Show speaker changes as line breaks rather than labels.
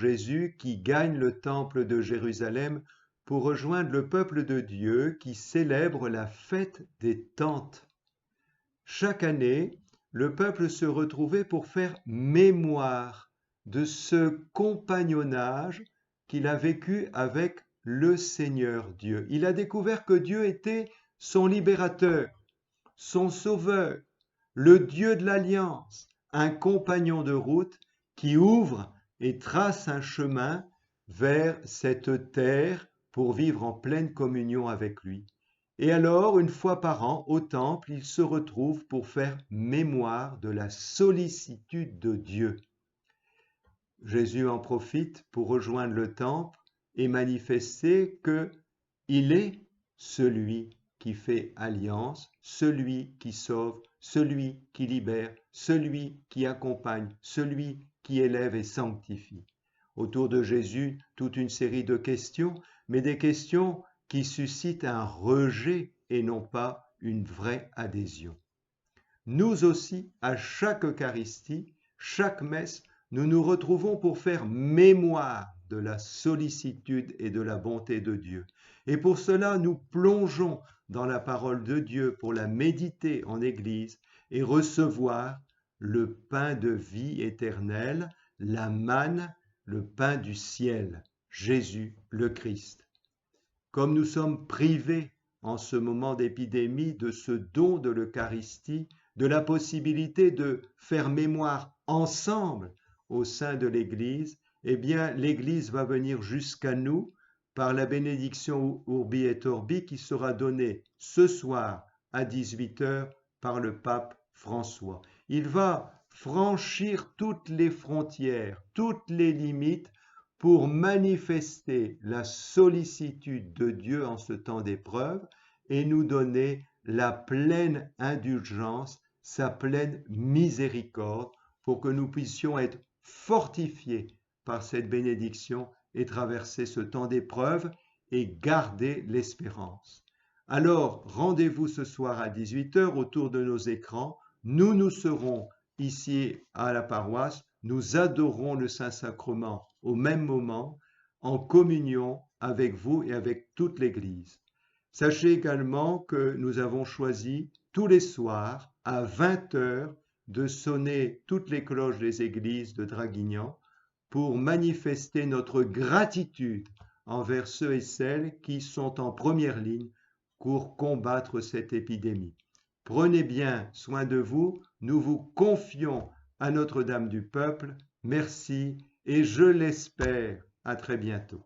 Jésus qui gagne le temple de Jérusalem pour rejoindre le peuple de Dieu qui célèbre la fête des tentes. Chaque année, le peuple se retrouvait pour faire mémoire de ce compagnonnage qu'il a vécu avec le Seigneur Dieu. Il a découvert que Dieu était son libérateur, son sauveur, le Dieu de l'alliance, un compagnon de route qui ouvre et trace un chemin vers cette terre pour vivre en pleine communion avec lui. Et alors, une fois par an, au temple, il se retrouve pour faire mémoire de la sollicitude de Dieu. Jésus en profite pour rejoindre le temple et manifester qu'il est celui qui fait alliance, celui qui sauve, celui qui libère, celui qui accompagne, celui qui élève et sanctifie. Autour de Jésus, toute une série de questions, mais des questions qui suscitent un rejet et non pas une vraie adhésion. Nous aussi, à chaque Eucharistie, chaque messe, nous nous retrouvons pour faire mémoire de la sollicitude et de la bonté de Dieu. Et pour cela, nous plongeons dans la parole de Dieu pour la méditer en Église et recevoir le pain de vie éternelle, la manne, le pain du ciel, Jésus le Christ. Comme nous sommes privés en ce moment d'épidémie de ce don de l'Eucharistie, de la possibilité de faire mémoire ensemble au sein de l'Église, eh bien l'Église va venir jusqu'à nous par la bénédiction Urbi et Orbi qui sera donnée ce soir à 18h par le pape François. Il va franchir toutes les frontières, toutes les limites pour manifester la sollicitude de Dieu en ce temps d'épreuve et nous donner la pleine indulgence, sa pleine miséricorde pour que nous puissions être fortifiés par cette bénédiction et traverser ce temps d'épreuve et garder l'espérance. Alors, rendez-vous ce soir à 18h autour de nos écrans. Nous serons ici à la paroisse. Nous adorons le Saint-Sacrement au même moment, en communion avec vous et avec toute l'Église. Sachez également que nous avons choisi tous les soirs à 20h de sonner toutes les cloches des églises de Draguignan pour manifester notre gratitude envers ceux et celles qui sont en première ligne pour combattre cette épidémie. Prenez bien soin de vous, nous vous confions à Notre-Dame du Peuple. Merci et je l'espère, à très bientôt.